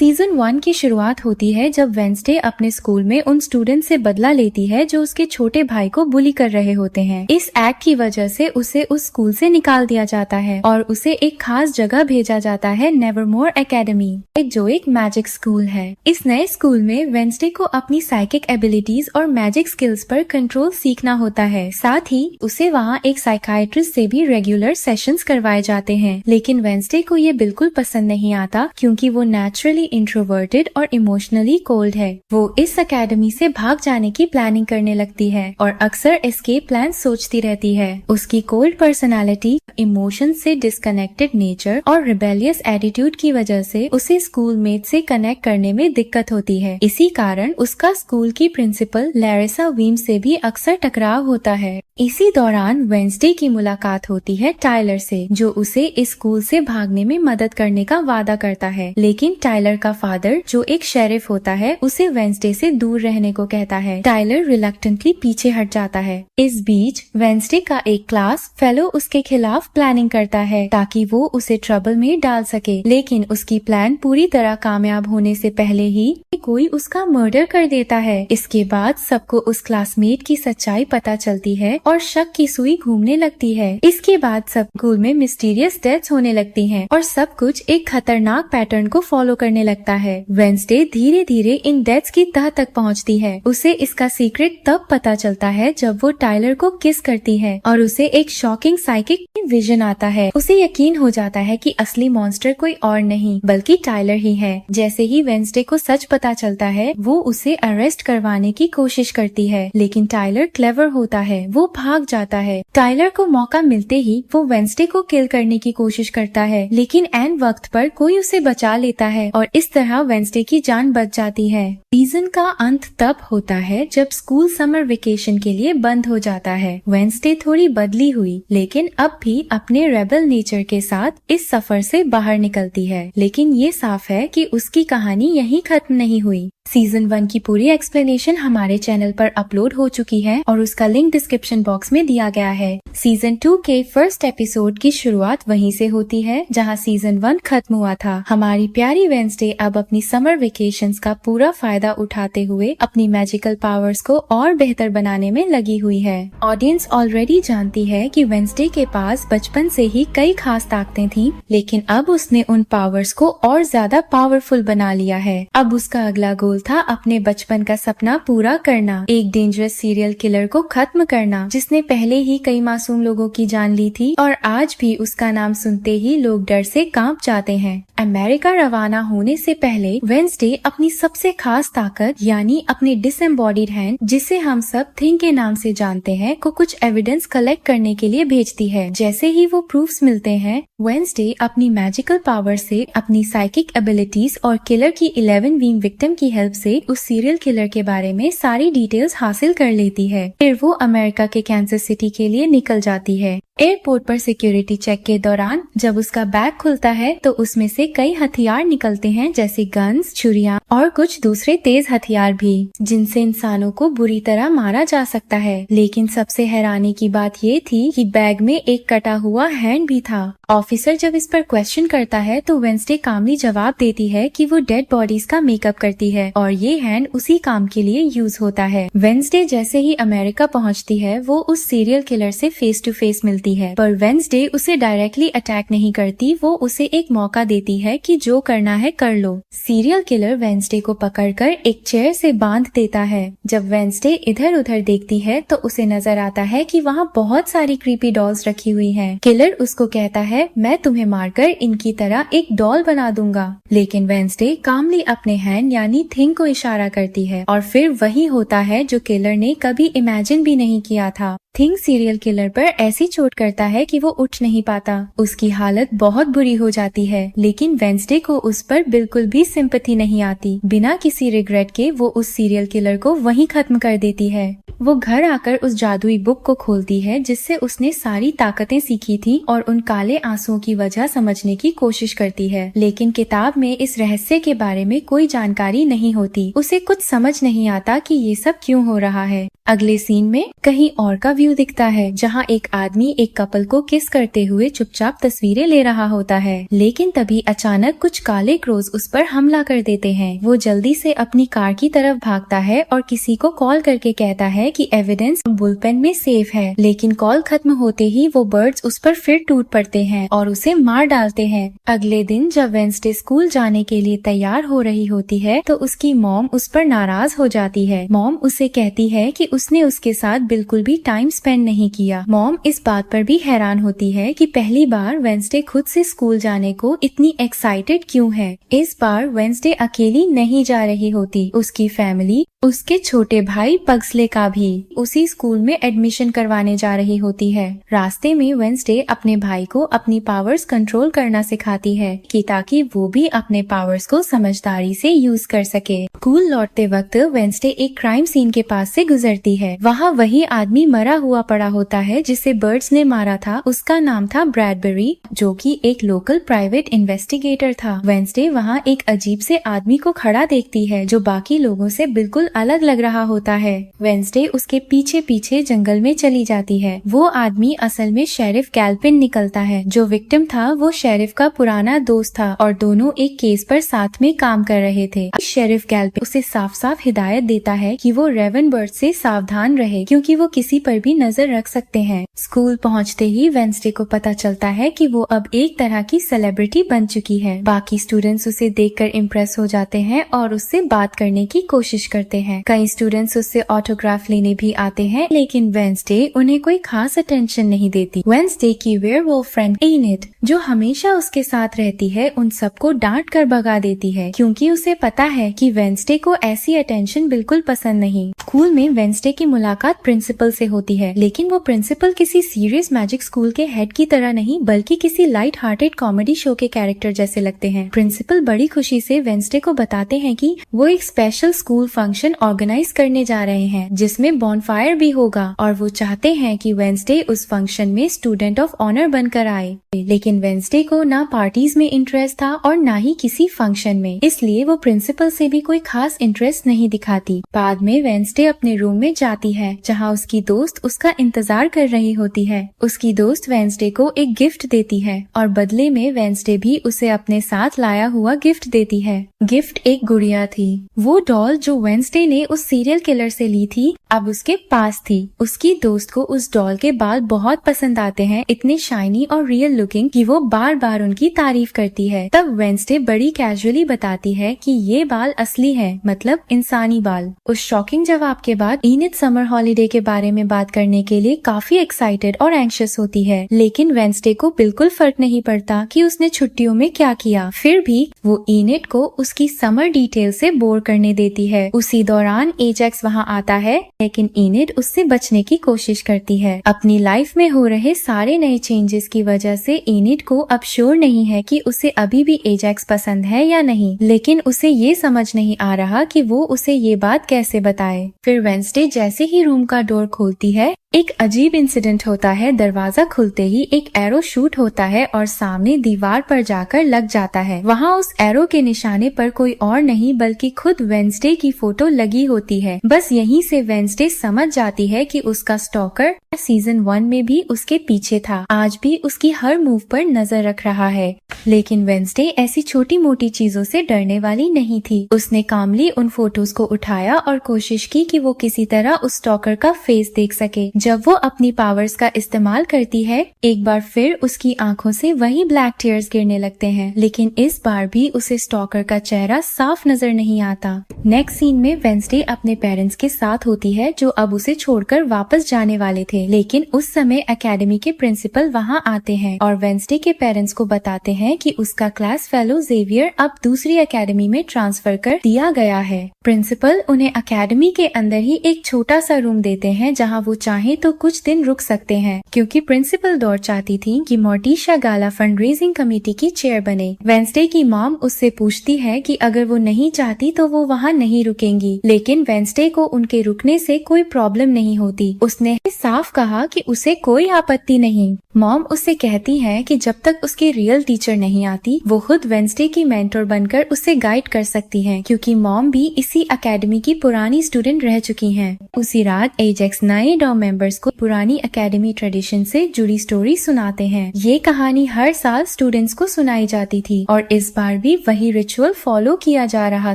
Season 1 की शुरुआत होती है जब वेंसडे अपने स्कूल में उन स्टूडेंट से बदला लेती है जो उसके छोटे भाई को बुली कर रहे होते हैं। इस एक्ट की वजह से उसे उस स्कूल से निकाल दिया जाता है और उसे एक खास जगह भेजा जाता है, नेवरमोर एकेडमी, जो एक मैजिक स्कूल है। इस नए स्कूल में वेंसडे को अपनी साइकिक एबिलिटीज और मैजिक स्किल्स पर कंट्रोल सीखना होता है। साथ ही उसे वहाँ एक साइकाइट्रिस्ट से भी रेगुलर सेशंस करवाए जाते हैं, लेकिन वेंसडे को ये बिल्कुल पसंद नहीं आता क्योंकि वो नेचुरली इंट्रोवर्टेड और इमोशनली कोल्ड है। वो इस एकेडमी से भाग जाने की प्लानिंग करने लगती है और अक्सर एस्केप प्लान सोचती रहती है। उसकी कोल्ड पर्सनालिटी, इमोशन से डिस्कनेक्टेड नेचर और रिबेलियस एटीट्यूड की वजह से उसे स्कूल मेट से कनेक्ट करने में दिक्कत होती है। इसी कारण उसका स्कूल की प्रिंसिपल लैरिसा वीम से भी अक्सर टकराव होता है। इसी दौरान वेंसडे की मुलाकात होती है टाइलर से, जो उसे इस स्कूल से भागने में मदद करने का वादा करता है, लेकिन टाइलर का फादर, जो एक शेरिफ होता है, उसे वेंसडे से दूर रहने को कहता है। टाइलर रिलक्टेंटली पीछे हट जाता है। इस बीच वेंसडे का एक क्लास फेलो उसके खिलाफ प्लानिंग करता है ताकि वो उसे ट्रबल में डाल सके, लेकिन उसकी प्लान पूरी तरह कामयाब होने से पहले ही कोई उसका मर्डर कर देता है। इसके बाद सबको उस क्लासमेट की सच्चाई पता चलती है और शक की सुई घूमने लगती है। इसके बाद सब स्कूल में मिस्टीरियस डेथ्स होने लगती हैं और सब कुछ एक खतरनाक पैटर्न को फॉलो करने लगता है। वेंसडे धीरे धीरे इन डेथ्स की तह तक पहुंचती है। उसे इसका सीक्रेट तब पता चलता है जब वो टाइलर को किस करती है और उसे एक शॉकिंग साइकिक विजन आता है। उसे यकीन हो जाता है कि असली मॉन्स्टर कोई और नहीं बल्कि टाइलर ही है। जैसे ही वेंसडे को सच पता चलता है, वो उसे अरेस्ट करवाने की कोशिश करती है, लेकिन टाइलर क्लेवर होता है, वो भाग जाता है। टाइलर को मौका मिलते ही वो वेंसडे को किल करने की कोशिश करता है, लेकिन एन वक्त पर कोई उसे बचा लेता है और इस तरह वेंसडे की जान बच जाती है। सीजन का अंत तब होता है जब स्कूल समर वेकेशन के लिए बंद हो जाता है। वेंसडे थोड़ी बदली हुई, लेकिन अब भी अपने रेबल नेचर के साथ इस सफर से बाहर निकलती है, लेकिन ये साफ है कि उसकी कहानी यहीं खत्म नहीं हुई। सीजन 1 की पूरी एक्सप्लेनेशन हमारे चैनल पर अपलोड हो चुकी है और उसका लिंक डिस्क्रिप्शन बॉक्स में दिया गया है। सीजन 2 के फर्स्ट एपिसोड की शुरुआत वहीं से होती है जहां सीजन 1 खत्म हुआ था। हमारी प्यारी वेंसडे अब अपनी समर वेकेशंस का पूरा फायदा उठाते हुए अपनी मैजिकल पावर्स को और बेहतर बनाने में लगी हुई है। ऑडियंस ऑलरेडी जानती है कि वेंसडे के पास बचपन से ही कई खास ताकतें थी, लेकिन अब उसने उन पावर्स को और ज्यादा पावरफुल बना लिया है। अब उसका अगला गोल था अपने बचपन का सपना पूरा करना, एक डेंजरस सीरियल किलर को खत्म करना जिसने पहले ही कई मासूम लोगों की जान ली थी और आज भी उसका नाम सुनते ही लोग डर से कांप जाते हैं। अमेरिका रवाना होने से पहले वेंसडे अपनी सबसे खास ताकत यानी अपनी डिसएम्बॉडीड हैंड, जिसे हम सब थिंग के नाम से जानते हैं, को कुछ एविडेंस कलेक्ट करने के लिए भेजती है। जैसे ही वो प्रूफ्स मिलते हैं, वेंसडे अपनी मैजिकल पावर से अपनी साइकिक एबिलिटीज और किलर की 11 वीम विक्टिम की हेल्प से उस सीरियल किलर के बारे में सारी डिटेल्स हासिल कर लेती है। फिर वो अमेरिका के कैंसस सिटी के लिए निकल जाती है। एयरपोर्ट पर सिक्योरिटी चेक के दौरान जब उसका बैग खुलता है तो उसमें से कई हथियार निकलते हैं, जैसे गन्स, छुरियां और कुछ दूसरे तेज हथियार भी, जिनसे इंसानों को बुरी तरह मारा जा सकता है। लेकिन सबसे हैरानी की बात ये थी कि बैग में एक कटा हुआ हैंड भी था। ऑफिसर जब इस पर क्वेश्चन करता है तो वेंसडे कामली जवाब देती है कि वो डेड बॉडीज का मेकअप करती है और ये हैंड उसी काम के लिए यूज होता है। वेंसडे जैसे ही अमेरिका पहुंचती है, वो उस सीरियल किलर से फेस टू फेस मिलती है, पर वेंसडे उसे डायरेक्टली अटैक नहीं करती। वो उसे एक मौका देती है कि जो करना है कर लो। सीरियल किलर वेंसडे को पकड़कर एक चेयर से बांध देता है। जब वेंसडे इधर उधर देखती है तो उसे नजर आता है कि वहाँ बहुत सारी क्रीपी डॉल्स रखी हुई हैं। किलर उसको कहता है, मैं तुम्हें मारकर इनकी तरह एक डॉल बना दूंगा, लेकिन वेंसडे कामली अपने हैंड यानी थिंग को इशारा करती है और फिर वही होता है जो किलर ने कभी इमेजिन भी नहीं किया था। थिंग सीरियल किलर पर ऐसी चोट करता है कि वो उठ नहीं पाता। उसकी हालत बहुत बुरी हो जाती है, लेकिन वेंसडे को उस पर बिल्कुल भी सिंपैथी नहीं आती। बिना किसी रिग्रेट के वो उस सीरियल किलर को वहीं खत्म कर देती है। वो घर आकर उस जादुई बुक को खोलती है जिससे उसने सारी ताकतें सीखी थी और उन काले आंसुओं की वजह समझने की कोशिश करती है, लेकिन किताब में इस रहस्य के बारे में कोई जानकारी नहीं होती। उसे कुछ समझ नहीं आता कि ये सब क्यों हो रहा है। अगले सीन में कहीं और का व्यू दिखता है, जहाँ एक आदमी एक कपल को किस करते हुए चुपचाप तस्वीरें ले रहा होता है। लेकिन तभी अचानक कुछ काले क्रोज उस पर हमला कर देते हैं। वो जल्दी से अपनी कार की तरफ भागता है और किसी को कॉल करके कहता है कि एविडेंस बुलपेन में सेफ है। लेकिन कॉल खत्म होते ही वो बर्ड्स उस पर फिर टूट पड़ते हैं और उसे मार डालते हैं। अगले दिन जब वेंसडे स्कूल जाने के लिए तैयार हो रही होती है तो उसकी मॉम उस पर नाराज हो जाती है। मॉम उसे कहती है कि उसने उसके साथ बिल्कुल भी टाइम स्पेंड नहीं किया। मॉम इस बात पर भी हैरान होती है कि पहली बार वेंसडे खुद से स्कूल जाने को इतनी एक्साइटेड क्यों है। इस बार वेंसडे अकेली नहीं जा रही होती, उसकी फैमिली उसके छोटे भाई पग्सले का भी उसी स्कूल में एडमिशन करवाने जा रही होती है। रास्ते में वेंसडे अपने भाई को अपनी पावर्स कंट्रोल करना सिखाती है कि ताकि वो भी अपने पावर्स को समझदारी से यूज कर सके। स्कूल लौटते वक्त वेंसडे एक क्राइम सीन के पास से गुजरती है। वहाँ वही आदमी मरा हुआ पड़ा होता है जिसे बर्ड्स ने मारा था। उसका नाम था ब्रैडबरी, जो कि एक लोकल प्राइवेट इन्वेस्टिगेटर था। वेंसडे वहाँ एक अजीब से आदमी को खड़ा देखती है जो बाकी लोगों से बिल्कुल अलग लग रहा होता है। वेंसडे उसके पीछे पीछे जंगल में चली जाती है। वो आदमी असल में शेरिफ गैल्पिन निकलता है। जो विक्टिम था वो शेरिफ का पुराना दोस्त था और दोनों एक केस पर साथ में काम कर रहे थे। शेरिफ गैल्पिन उसे साफ साफ हिदायत देता है कि वो रेवन बर्ड से सावधान रहे क्योंकि वो किसी पर भी नजर रख सकते हैं। स्कूल पहुंचते ही वेंसडे को पता चलता है कि वो अब एक तरह की सेलिब्रिटी बन चुकी है। बाकी स्टूडेंट्स उसे देखकर इम्प्रेस हो जाते हैं और उससे बात करने की कोशिश करते हैं। कई स्टूडेंट्स उससे ऑटोग्राफ लेने भी आते हैं, लेकिन वेंसडे उन्हें कोई खास अटेंशन नहीं देती। वेंसडे की वेयरवुल्फ फ्रेंड एनिड, जो हमेशा उसके साथ रहती है, उन सबको डांट कर भगा देती है क्योंकि उसे पता है कि वेंसडे को ऐसी अटेंशन बिल्कुल पसंद नहीं। स्कूल में वेंसडे की मुलाकात प्रिंसिपल से होती है, लेकिन वो प्रिंसिपल किसी सीरियस मैजिक स्कूल के हेड की तरह नहीं बल्कि किसी लाइट हार्टेड कॉमेडी शो के कैरेक्टर जैसे लगते हैं। प्रिंसिपल बड़ी खुशी से वेंसडे को बताते हैं कि वो एक स्पेशल स्कूल फंक्शन ऑर्गेनाइज करने जा रहे हैं जिसमें बॉनफायर भी होगा और वो चाहते हैं कि वेंसडे उस फंक्शन में स्टूडेंट ऑफ ऑनर बनकर आए। लेकिन वेंसडे को ना पार्टीज में इंटरेस्ट था और ना ही किसी फंक्शन में, इसलिए वो प्रिंसिपल से भी कोई खास इंटरेस्ट नहीं दिखाती। बाद में वेंसडे अपने रूम में जाती है जहाँ उसकी दोस्त उसका इंतजार कर रही होती है। उसकी दोस्त वेंसडे को एक गिफ्ट देती है और बदले में वेंसडे भी उसे अपने साथ लाया हुआ गिफ्ट देती है। गिफ्ट एक गुड़िया थी। वो डॉल जो वेंसडे ने उस सीरियल किलर से ली थी अब उसके पास थी। उसकी दोस्त को उस डॉल के बाल बहुत पसंद आते हैं, इतने शाइनी और रियल लुकिंग कि वो बार बार उनकी तारीफ करती है। तब वेंसडे बड़ी कैजुअली बताती है कि ये बाल असली हैं, मतलब इंसानी बाल। उस शॉकिंग जवाब के बाद एनिड समर हॉलिडे के बारे में बात करने के लिए काफी एक्साइटेड और एंग्शियस होती है, लेकिन वेंसडे को बिल्कुल फर्क नहीं पड़ता कि उसने छुट्टियों में क्या किया। फिर भी वो एनिड को उसकी समर डिटेल से बोर करने देती है। उसी दौरान एजेक्स वहाँ आता है, लेकिन एनिड उससे बचने की कोशिश करती है। अपनी लाइफ में हो रहे सारे नए चेंजेस की वजह से एनिड को अब श्योर नहीं है कि उसे अभी भी एजेक्स पसंद है या नहीं, लेकिन उसे ये समझ नहीं आ रहा कि वो उसे ये बात कैसे बताए। फिर वेंसडे जैसे ही रूम का डोर खोलती है, एक अजीब इंसिडेंट होता है। दरवाजा खुलते ही एक एरो शूट होता है और सामने दीवार पर जाकर लग जाता है। वहाँ उस एरो के निशाने पर कोई और नहीं बल्कि खुद वेंसडे की फोटो लगी होती है। बस यहीं से वेंसडे समझ जाती है कि उसका स्टॉकर सीजन 1 में भी उसके पीछे था, आज भी उसकी हर मूव पर नजर रख रहा है। लेकिन वेंसडे ऐसी छोटी मोटी चीजों से डरने वाली नहीं थी। उसने कामली उन फोटोज को उठाया और कोशिश की कि वो किसी तरह उस स्टॉकर का फेस देख सके। जब वो अपनी पावर्स का इस्तेमाल करती है, एक बार फिर उसकी आंखों से वही ब्लैक टीयर्स गिरने लगते हैं, लेकिन इस बार भी उसे स्टॉकर का चेहरा साफ नजर नहीं आता। नेक्स्ट सीन में वेंसडे अपने पेरेंट्स के साथ होती है जो अब उसे छोड़कर वापस जाने वाले थे, लेकिन उस समय एकेडमी के प्रिंसिपल वहाँ आते हैं और वेंसडे के पेरेंट्स को बताते हैं कि उसका क्लास फेलो जेवियर अब दूसरी एकेडमी में ट्रांसफर कर दिया गया है। प्रिंसिपल उन्हें एकेडमी के अंदर ही एक छोटा सा रूम देते हैं जहाँ वो चाहे चाहे तो कुछ दिन रुक सकते हैं, क्योंकि प्रिंसिपल डॉट चाहती थी कि मोर्टिशा गाला फंड रेजिंग कमेटी की चेयर बने। वेंसडे की मॉम उससे पूछती है कि अगर वो नहीं चाहती तो वो वहाँ नहीं रुकेंगी, लेकिन वेंसडे को उनके रुकने से कोई प्रॉब्लम नहीं होती। उसने साफ कहा कि उसे कोई आपत्ति नहीं। मॉम उससे कहती है कि जब तक उसकी रियल टीचर नहीं आती वो खुद वेंसडे की मेंटर बनकर उसे गाइड कर सकती है, क्योंकि मॉम भी इसी एकेडमी की पुरानी स्टूडेंट रह चुकी हैं। उसी रात एजेक्स नए डॉ मेंबर्स को पुरानी एकेडमी ट्रेडिशन से जुड़ी स्टोरी सुनाते हैं। ये कहानी हर साल स्टूडेंट्स को सुनाई जाती थी और इस बार भी वही रिचुअल फॉलो किया जा रहा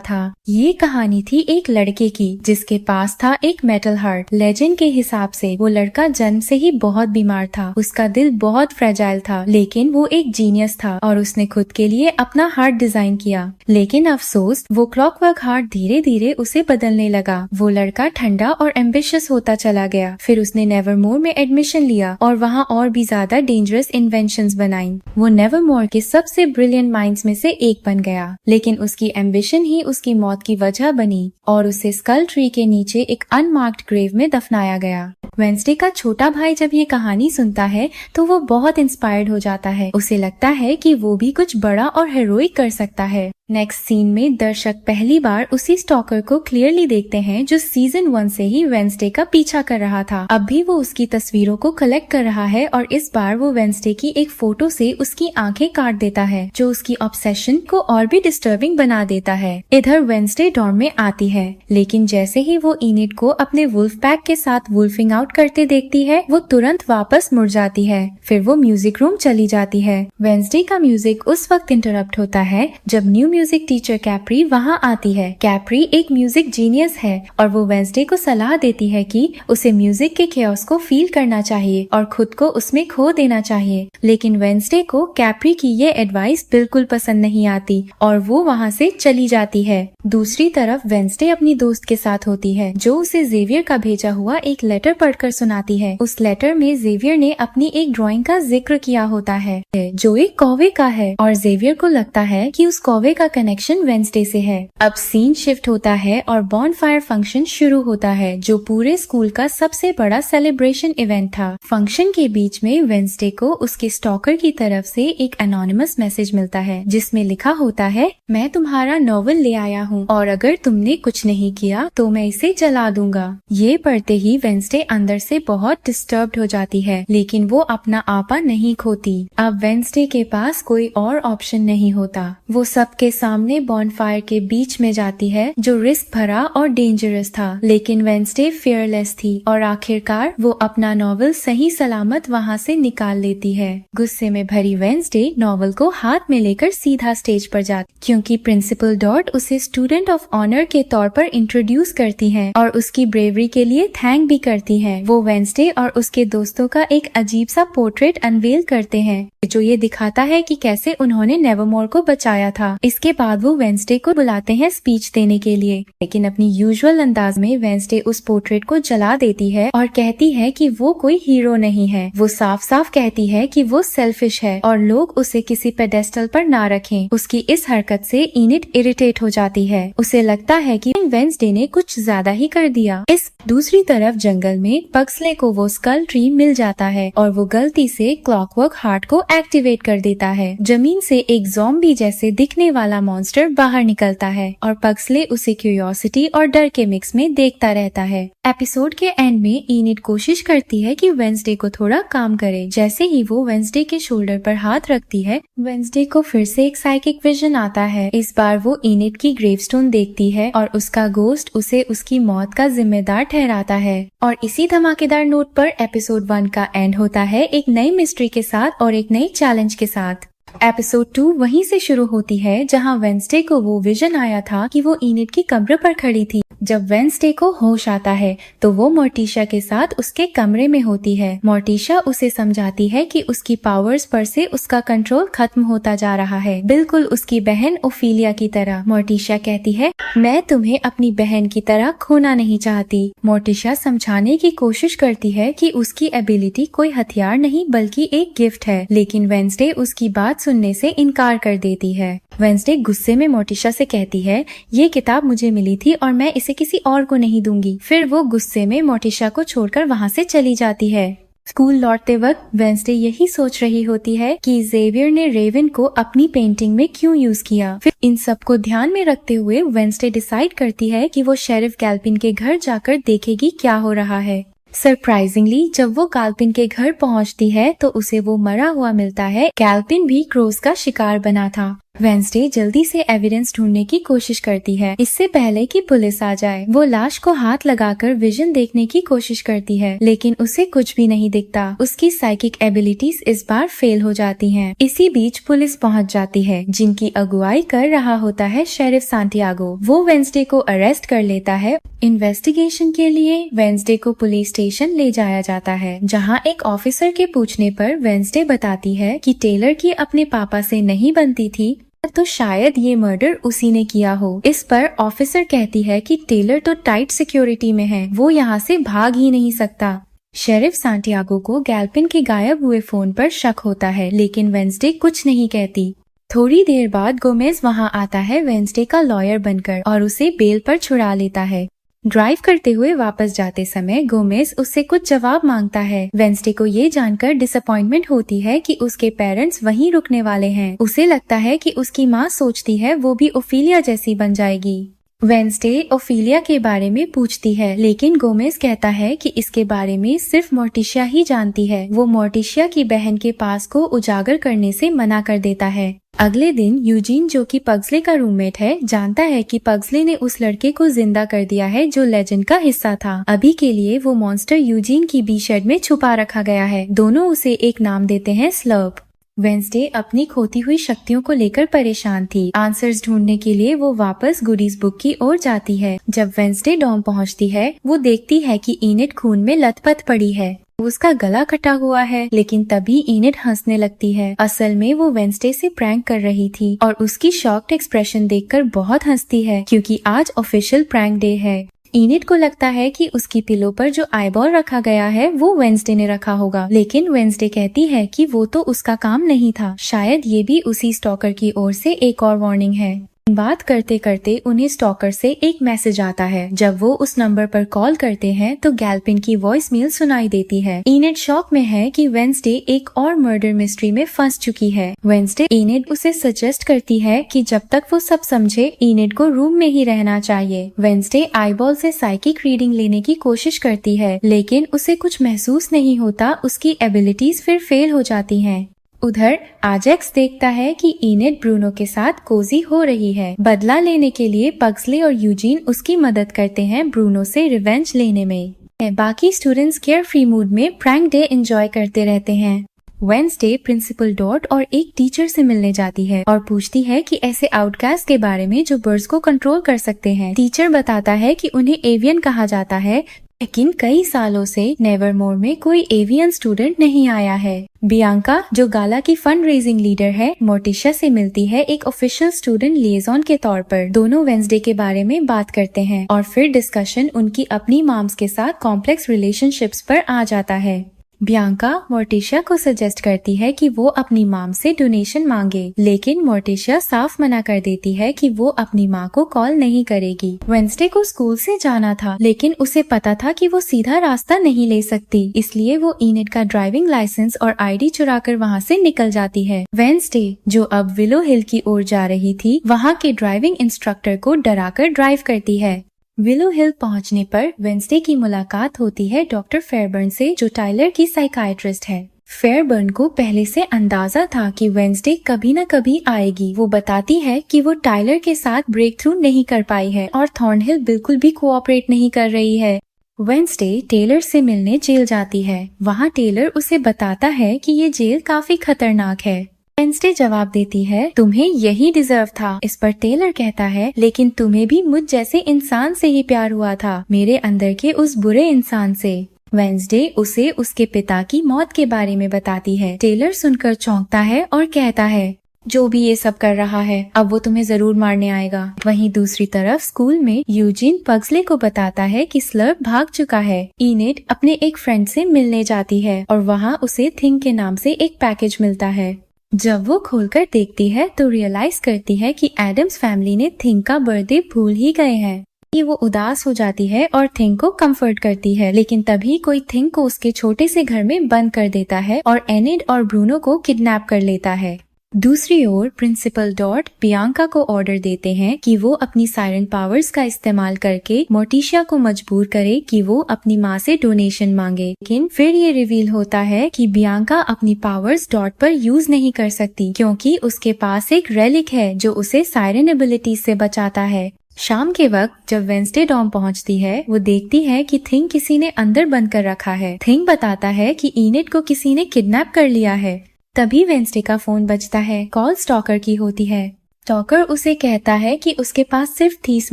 था। ये कहानी थी एक लड़के की जिसके पास था एक मेटल हार्ट। लेजेंड के हिसाब से वो लड़का जन्म से ही बहुत बीमार था। उसका दिल बहुत फ्रेजाइल था, लेकिन वो एक जीनियस था और उसने खुद के लिए अपना हार्ट डिजाइन किया। लेकिन अफसोस वो क्लॉकवर्क हार्ट धीरे धीरे उसे बदलने लगा। वो लड़का ठंडा और एम्बिशियस होता चला गया। फिर उसने नेवरमोर में एडमिशन लिया और वहाँ और भी ज्यादा डेंजरस इन्वेंशंस बनाई। वो नेवरमोर के सबसे ब्रिलियंट माइंड्स में से एक बन गया, लेकिन उसकी एम्बिशन ही उसकी मौत की वजह बनी और उसे स्कल ट्री के नीचे एक अनमार्क्ड ग्रेव में दफनाया गया। वेंसडे का छोटा भाई जब ये कहानी सुनता है तो वो बहुत इंस्पायर्ड हो जाता है। उसे लगता है कि वो भी कुछ बड़ा और हेरोइक कर सकता है। नेक्स्ट सीन में दर्शक पहली बार उसी स्टॉकर को क्लियरली देखते हैं जो सीजन 1 से ही वेंसडे का पीछा कर रहा था। अब भी वो उसकी तस्वीरों को कलेक्ट कर रहा है और इस बार वो वेंसडे की एक फोटो से उसकी आंखें काट देता है, जो उसकी ऑब्सेशन को और भी डिस्टर्बिंग बना देता है। इधर वेंसडे डॉर्म में आती है, लेकिन जैसे ही वो इनिट को अपने वुल्फ पैक के साथ वुल्फिंग आउट करते देखती है वो तुरंत वापस मुड़ जाती है। फिर वो म्यूजिक रूम चली जाती है। वेंसडे का म्यूजिक उस वक्त इंटरप्ट होता है जब न्यू म्यूजिक टीचर कैप्री वहाँ आती है। कैप्री एक म्यूजिक जीनियस है और वो वेंसडे को सलाह देती है कि उसे म्यूजिक के केओस को फील करना चाहिए और खुद को उसमें खो देना चाहिए। लेकिन वेंसडे को कैप्री की ये एडवाइस बिल्कुल पसंद नहीं आती और वो वहाँ से चली जाती है। दूसरी तरफ वेंसडे अपनी दोस्त के साथ होती है, जो उसे जेवियर का भेजा हुआ एक लेटर पढ़कर सुनाती है। उस लेटर में जेवियर ने अपनी एक ड्राइंग का जिक्र किया होता है जो एक कौवे का है और जेवियर को लगता है कि उस कौवे का कनेक्शन वेंसडे से है। अब सीन शिफ्ट होता है और बॉनफायर फंक्शन शुरू होता है, जो पूरे स्कूल का सबसे बड़ा सेलिब्रेशन इवेंट था। फंक्शन के बीच में वेंसडे को उसके स्टॉकर की तरफ से एक एनोनिमस मैसेज मिलता है, जिसमें लिखा होता है, मैं तुम्हारा नॉवल ले आया हूँ और अगर तुमने कुछ नहीं किया तो मैं इसे जला दूंगा। ये पढ़ते ही वेंसडे अंदर से बहुत डिस्टर्ब्ड हो जाती है, लेकिन वो अपना आपा नहीं खोती। अब वेंसडे के पास कोई और ऑप्शन नहीं होता। वो सबके सामने बॉनफायर के बीच में जाती है, जो रिस्क भरा और डेंजरस था, लेकिन वेंसडे फियरलेस थी और आखिरकार वो अपना नॉवल सही सलामत वहाँ से निकाल लेती है। गुस्से में भरी वेंसडे नॉवल को हाथ में लेकर सीधा स्टेज पर जाती, क्योंकि प्रिंसिपल डॉट उसे स्टूडेंट ऑफ ऑनर के तौर पर इंट्रोड्यूस करती है और उसकी ब्रेवरी के लिए थैंक भी करती है। वो वेंसडे और उसके दोस्तों का एक अजीब सा पोर्ट्रेट अनवेल करते हैं, जो ये दिखाता है कि कैसे उन्होंने नेवरमोर को बचाया था। इसके बाद वो वेंसडे को बुलाते हैं स्पीच देने के लिए, लेकिन अपनी यूजुअल अंदाज में वेंसडे उस पोर्ट्रेट को जला देती है और कहती है कि वो कोई हीरो नहीं है। वो साफ साफ कहती है कि वो सेल्फिश है और लोग उसे किसी पेडेस्टल पर ना रखें। उसकी इस हरकत से इनिट इरिटेट हो जाती है। उसे लगता है कि वेंसडे ने कुछ ज्यादा ही कर दिया। इस दूसरी तरफ जंगल में पक्सले को वो स्कल ट्री मिल जाता है और वो गलती से क्लॉकवर्क हार्ट को एक्टिवेट कर देता है। जमीन से एक ज़ॉम्बी जैसे दिखने वाला मॉन्स्टर बाहर निकलता है और पक्सले उसे क्यूरियोसिटी और डर के मिक्स में देखता रहता है। एपिसोड के एंड में इनिट कोशिश करती है कि वेंसडे को थोड़ा काम करे। जैसे ही वो वेंसडे के शोल्डर पर हाथ रखती है, वेंसडे को फिर से एक साइकिक विजन आता है। इस बार वो इनिट की ग्रेवस्टोन देखती है और उसका गोस्ट उसे उसकी मौत का जिम्मेदार ठहराता है। और इसी धमाकेदार नोट पर एपिसोड 1 का एंड होता है, एक नई मिस्ट्री के साथ और एक नई चैलेंज के साथ। एपिसोड 2 वहीं से शुरू होती है जहां वेंसडे को वो विजन आया था कि वो इनिट की कब्र पर खड़ी थी। जब वेंसडे को होश आता है तो वो मोर्टिशा के साथ उसके कमरे में होती है। मोर्टिशा उसे समझाती है कि उसकी पावर्स पर से उसका कंट्रोल खत्म होता जा रहा है, बिल्कुल उसकी बहन ओफिलिया की तरह। मोर्टिशा कहती है, मैं तुम्हें अपनी बहन की तरह खोना नहीं चाहती। मोर्टिशा समझाने की कोशिश करती है कि उसकी एबिलिटी कोई हथियार नहीं बल्कि एक गिफ्ट है, लेकिन वेंसडे उसकी बात सुनने से इनकार कर देती है। वेंसडे गुस्से में मोर्टिशा से कहती है, ये किताब मुझे मिली थी और मैं इसे किसी और को नहीं दूंगी। फिर वो गुस्से में मोर्टिशा को छोड़कर वहाँ से चली जाती है। स्कूल लौटते वक्त वेंसडे यही सोच रही होती है कि जेवियर ने रेवन को अपनी पेंटिंग में क्यों यूज किया। फिर इन सब को ध्यान में रखते हुए वेंसडे डिसाइड करती है कि वो शेरिफ गैल्पिन के घर जाकर देखेगी क्या हो रहा है। सरप्राइजिंगली जब वो गैल्पिन के घर पहुंचती है तो उसे वो मरा हुआ मिलता है। गैल्पिन भी क्रोस का शिकार बना था। वेंसडे जल्दी से एविडेंस ढूंढने की कोशिश करती है इससे पहले कि पुलिस आ जाए। वो लाश को हाथ लगाकर विजन देखने की कोशिश करती है लेकिन उसे कुछ भी नहीं दिखता। उसकी साइकिक एबिलिटीज इस बार फेल हो जाती हैं। इसी बीच पुलिस पहुंच जाती है जिनकी अगुवाई कर रहा होता है शेरिफ सांटियागो। वो वेंसडे को अरेस्ट कर लेता है। इन्वेस्टिगेशन के लिए वेंसडे को पुलिस स्टेशन ले जाया जाता है जहाँ एक ऑफिसर के पूछने पर वेंसडे बताती है कि टेलर की अपने पापा से नहीं बनती थी तो शायद ये मर्डर उसी ने किया हो। इस पर ऑफिसर कहती है कि टेलर तो टाइट सिक्योरिटी में है, वो यहाँ से भाग ही नहीं सकता। शेरिफ सांटियागो को गैल्पिन के गायब हुए फोन पर शक होता है लेकिन वेंसडे कुछ नहीं कहती। थोड़ी देर बाद गोमेज वहाँ आता है वेंसडे का लॉयर बनकर और उसे बेल पर छुड़ा लेता है। ड्राइव करते हुए वापस जाते समय गोमेज उससे कुछ जवाब मांगता है। वेंसडे को ये जानकर डिसअपॉइंटमेंट होती है कि उसके पेरेंट्स वहीं रुकने वाले हैं। उसे लगता है कि उसकी माँ सोचती है वो भी ओफिलिया जैसी बन जाएगी। वेंसडे ओफिलिया के बारे में पूछती है लेकिन गोमेज कहता है कि इसके बारे में सिर्फ मोर्टिशिया ही जानती है। वो मोर्टिशिया की बहन के पास को उजागर करने से मना कर देता है। अगले दिन यूजीन जो कि पग्सले का रूममेट है जानता है कि पग्सले ने उस लड़के को जिंदा कर दिया है जो लेजेंड का हिस्सा था। अभी के लिए वो मॉन्स्टर यूजीन की बी शेड में छुपा रखा गया है। दोनों उसे एक नाम देते हैं स्लर्प। वेंसडे अपनी खोती हुई शक्तियों को लेकर परेशान थी। आंसर्स ढूंढने के लिए वो वापस गुडीज बुक की ओर जाती है। जब वेंसडे डॉम पहुंचती है वो देखती है कि इनिट खून में लथपथ पड़ी है। उसका गला कटा हुआ है लेकिन तभी इनिट हंसने लगती है। असल में वो वेंसडे से प्रैंक कर रही थी और उसकी शॉक्ड एक्सप्रेशन देखकर बहुत हंसती है क्योंकि आज ऑफिशियल प्रैंक डे है। इनिट को लगता है कि उसकी पिलो पर जो आईबॉल रखा गया है वो वेंसडे ने रखा होगा लेकिन वेंसडे कहती है कि वो तो उसका काम नहीं था। शायद ये भी उसी स्टॉकर की ओर से एक और वार्निंग है। बात करते करते उन्हें स्टॉकर से एक मैसेज आता है। जब वो उस नंबर पर कॉल करते हैं तो गैल्पिन की वॉइस मेल सुनाई देती है। इनिट शॉक में है कि वेंसडे एक और मर्डर मिस्ट्री में फंस चुकी है। वेंसडे इनिट उसे सजेस्ट करती है कि जब तक वो सब समझे इनिट को रूम में ही रहना चाहिए। वेंसडे आईबॉल से साइकिक रीडिंग लेने की कोशिश करती है लेकिन उसे कुछ महसूस नहीं होता। उसकी एबिलिटीज फिर फेल हो जाती हैं। उधर आजेक्स देखता है कि इनिट ब्रूनो के साथ कोजी हो रही है। बदला लेने के लिए पग्सले और यूजीन उसकी मदद करते हैं ब्रूनो से रिवेंज लेने में। बाकी स्टूडेंट्स केयर फ्री मूड में प्रैंक डे एंजॉय करते रहते हैं। वेंसडे प्रिंसिपल डॉट और एक टीचर से मिलने जाती है और पूछती है कि ऐसे आउटकास्ट के बारे में जो बर्ड्स को कंट्रोल कर सकते हैं। टीचर बताता है कि उन्हें एवियन कहा जाता है लेकिन कई सालों से नेवरमोर में कोई एवियन स्टूडेंट नहीं आया है। बियांका जो गाला की फंड रेजिंग लीडर है मोर्टिशिया से मिलती है एक ऑफिशियल स्टूडेंट लिएजॉन के तौर पर। दोनों वेंसडे के बारे में बात करते हैं और फिर डिस्कशन उनकी अपनी मॉम्स के साथ कॉम्प्लेक्स रिलेशनशिप्स पर आ जाता है। बियांका मोर्टिशिया को सजेस्ट करती है कि वो अपनी माम से डोनेशन मांगे लेकिन मोर्टिशिया साफ मना कर देती है कि वो अपनी माँ को कॉल नहीं करेगी। वेंसडे को स्कूल से जाना था लेकिन उसे पता था कि वो सीधा रास्ता नहीं ले सकती, इसलिए वो इनिट का ड्राइविंग लाइसेंस और आईडी चुराकर वहाँ से निकल जाती है। वेंसडे जो अब विलो हिल की ओर जा रही थी वहाँ के ड्राइविंग इंस्ट्रक्टर को डराकर ड्राइव करती है। विलो हिल पहुंचने पर वेंसडे की मुलाकात होती है डॉक्टर फेयरबर्न से जो टाइलर की साइकाइट्रिस्ट है। फेयरबर्न को पहले से अंदाजा था कि वेंसडे कभी न कभी आएगी। वो बताती है कि वो टाइलर के साथ ब्रेक थ्रू नहीं कर पाई है और थॉर्नहिल बिल्कुल भी कोऑपरेट नहीं कर रही है। वेंसडे टेलर से मिलने जेल जाती है। वहाँ टेलर उसे बताता है कि ये जेल काफी खतरनाक है। वेंसडे जवाब देती है तुम्हें यही डिजर्व था। इस पर टेलर कहता है लेकिन तुम्हें भी मुझ जैसे इंसान से ही प्यार हुआ था, मेरे अंदर के उस बुरे इंसान से। वेंसडे उसे उसके पिता की मौत के बारे में बताती है। टेलर सुनकर चौंकता है और कहता है जो भी ये सब कर रहा है अब वो तुम्हें जरूर मारने आएगा। वहीं दूसरी तरफ स्कूल में यूजीन पग्सले को बताता है कि स्लर्प भाग चुका है। इनिट अपने एक फ्रेंड से मिलने जाती है और वहाँ उसे थिंग के नाम से एक पैकेज मिलता है। जब वो खोलकर देखती है तो रियलाइज करती है कि एडम्स फैमिली ने थिंग का बर्थडे भूल ही गए हैं। ये वो उदास हो जाती है और थिंग को कंफर्ट करती है, लेकिन तभी कोई थिंग को उसके छोटे से घर में बंद कर देता है और एनिड और ब्रूनो को किडनैप कर लेता है। दूसरी ओर प्रिंसिपल डॉट बियांका को ऑर्डर देते हैं कि वो अपनी सायरन पावर्स का इस्तेमाल करके मोर्टिशिया को मजबूर करे कि वो अपनी माँ से डोनेशन मांगे, लेकिन फिर ये रिवील होता है कि बियांका अपनी पावर्स डॉट पर यूज नहीं कर सकती क्योंकि उसके पास एक रेलिक है जो उसे सायरन एबिलिटीज से बचाता है। शाम के वक्त जब वेंसडे डॉम पहुंचती है, वो देखती है कि थिंग किसी ने अंदर बंद कर रखा है। थिंग बताता है कि इनिड को किसी ने किडनैप कर लिया है। तभी वेंसडे का फोन बजता है। कॉल स्टॉकर की होती है। स्टॉकर उसे कहता है कि उसके पास सिर्फ 30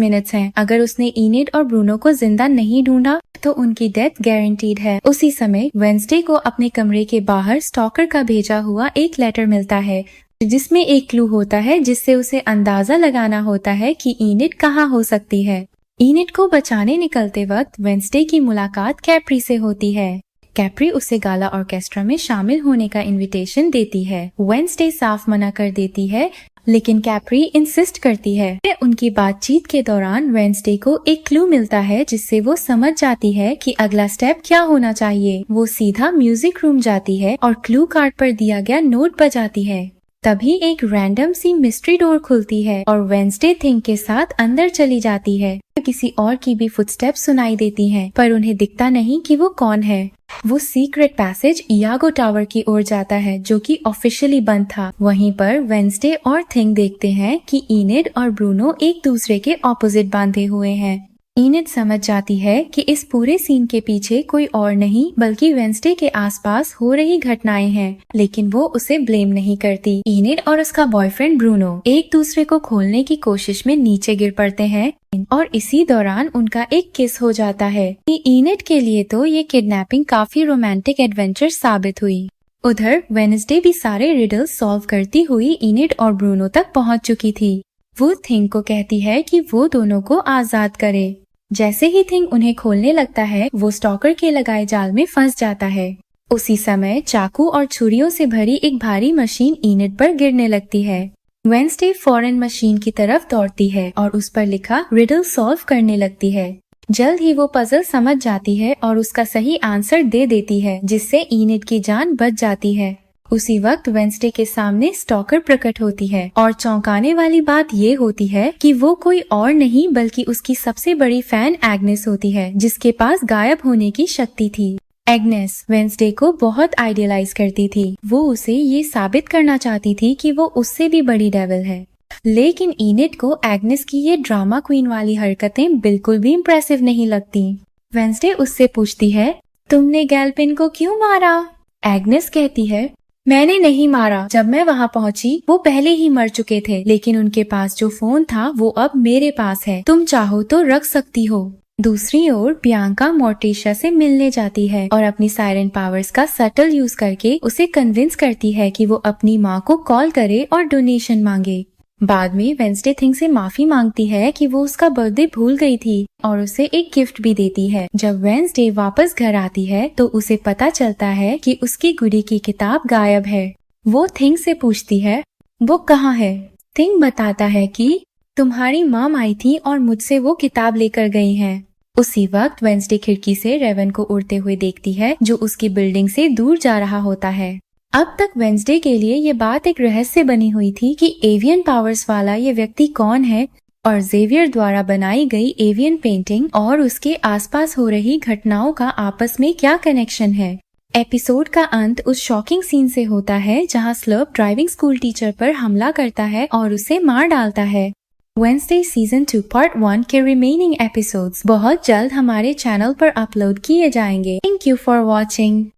मिनट्स हैं। अगर उसने इनिड और ब्रूनो को जिंदा नहीं ढूंढा तो उनकी डेथ गारंटीड है। उसी समय वेंसडे को अपने कमरे के बाहर स्टॉकर का भेजा हुआ एक लेटर मिलता है जिसमें एक क्लू होता है जिससे उसे अंदाजा लगाना होता है कि इनिड कहाँ हो सकती है। इनिड को बचाने निकलते वक्त वेंसडे की मुलाकात कैप्री से होती है। कैप्री उसे गाला ऑर्केस्ट्रा में शामिल होने का इनविटेशन देती है। वेंसडे साफ मना कर देती है, लेकिन कैप्री इंसिस्ट करती है। उनकी बातचीत के दौरान वेंसडे को एक क्लू मिलता है जिससे वो समझ जाती है कि अगला स्टेप क्या होना चाहिए। वो सीधा म्यूजिक रूम जाती है और क्लू कार्ड पर दिया गया नोट बजाती है। तभी एक रैंडम सी मिस्ट्री डोर खुलती है और वेंसडे थिंग के साथ अंदर चली जाती है। किसी और की भी फुटस्टेप्स सुनाई देती हैं, पर उन्हें दिखता नहीं कि वो कौन है। वो सीक्रेट पैसेज इयागो टावर की ओर जाता है जो कि ऑफिशियली बंद था। वहीं पर वेंसडे और थिंग देखते हैं कि इनिड और ब्रूनो एक दूसरे के ऑपोजिट बांधे हुए हैं। इनिड समझ जाती है कि इस पूरे सीन के पीछे कोई और नहीं बल्कि वेंसडे के आसपास हो रही घटनाएं हैं, लेकिन वो उसे ब्लेम नहीं करती। इनिड और उसका बॉयफ्रेंड ब्रूनो एक दूसरे को खोलने की कोशिश में नीचे गिर पड़ते हैं और इसी दौरान उनका एक किस हो जाता है। इनिड के लिए तो ये किडनैपिंग काफी रोमांटिक एडवेंचर साबित हुई। उधर वेडनेसडे भी सारे रिडल्स सॉल्व करती हुई इनिड और ब्रूनो तक पहुंच चुकी थी। वो थिंग को कहती है कि वो दोनों को आजाद करे। जैसे ही थिंग उन्हें खोलने लगता है, वो स्टॉकर के लगाए जाल में फंस जाता है। उसी समय चाकू और छुरियों से भरी एक भारी मशीन इनिड पर गिरने लगती है। वेंसडे फौरन मशीन की तरफ दौड़ती है और उस पर लिखा रिडल सॉल्व करने लगती है। जल्द ही वो पजल समझ जाती है और उसका सही आंसर दे देती है, जिससे इनिड की जान बच जाती है। उसी वक्त वेंसडे के सामने स्टॉकर प्रकट होती है और चौंकाने वाली बात ये होती है कि वो कोई और नहीं बल्कि उसकी सबसे बड़ी फैन एग्नेस होती है, जिसके पास गायब होने की शक्ति थी। एग्नेस वेंसडे को बहुत आइडियलाइज करती थी। वो उसे ये साबित करना चाहती थी कि वो उससे भी बड़ी डेविल है, लेकिन इनिड को एग्नेस की ये ड्रामा क्वीन वाली हरकतें बिल्कुल भी इम्प्रेसिव नहीं लगती। वेंसडे उससे पूछती है, तुमने गैलपिन को क्यों मारा? एग्नेस कहती है, मैंने नहीं मारा। जब मैं वहाँ पहुँची वो पहले ही मर चुके थे, लेकिन उनके पास जो फोन था वो अब मेरे पास है। तुम चाहो तो रख सकती हो। दूसरी ओर बियांका मोर्टिशिया से मिलने जाती है और अपनी सायरन पावर्स का सटल यूज करके उसे कन्विंस करती है कि वो अपनी माँ को कॉल करे और डोनेशन मांगे। बाद में वेंसडे थिंग से माफी मांगती है कि वो उसका बर्थडे भूल गई थी और उसे एक गिफ्ट भी देती है। जब वेंसडे वापस घर आती है तो उसे पता चलता है कि उसकी गुड़ी की किताब गायब है। वो थिंग से पूछती है, वो कहाँ है? थिंग बताता है कि तुम्हारी मॉम आई थी और मुझसे वो किताब लेकर गई हैं। उसी वक्त वेंसडे खिड़की से रेवन को उड़ते हुए देखती है जो उसकी बिल्डिंग से दूर जा रहा होता है। अब तक वेंसडे के लिए ये बात एक रहस्य बनी हुई थी कि एवियन पावर्स वाला ये व्यक्ति कौन है और जेवियर द्वारा बनाई गई एवियन पेंटिंग और उसके आसपास हो रही घटनाओं का आपस में क्या कनेक्शन है। एपिसोड का अंत उस शॉकिंग सीन से होता है जहां स्लर्प ड्राइविंग स्कूल टीचर पर हमला करता है और उसे मार डालता है। वेडनेसडे सीजन 2 पार्ट 1 के रिमेनिंग एपिसोड्स बहुत जल्द हमारे चैनल पर अपलोड किए जाएंगे। Thank you for watching.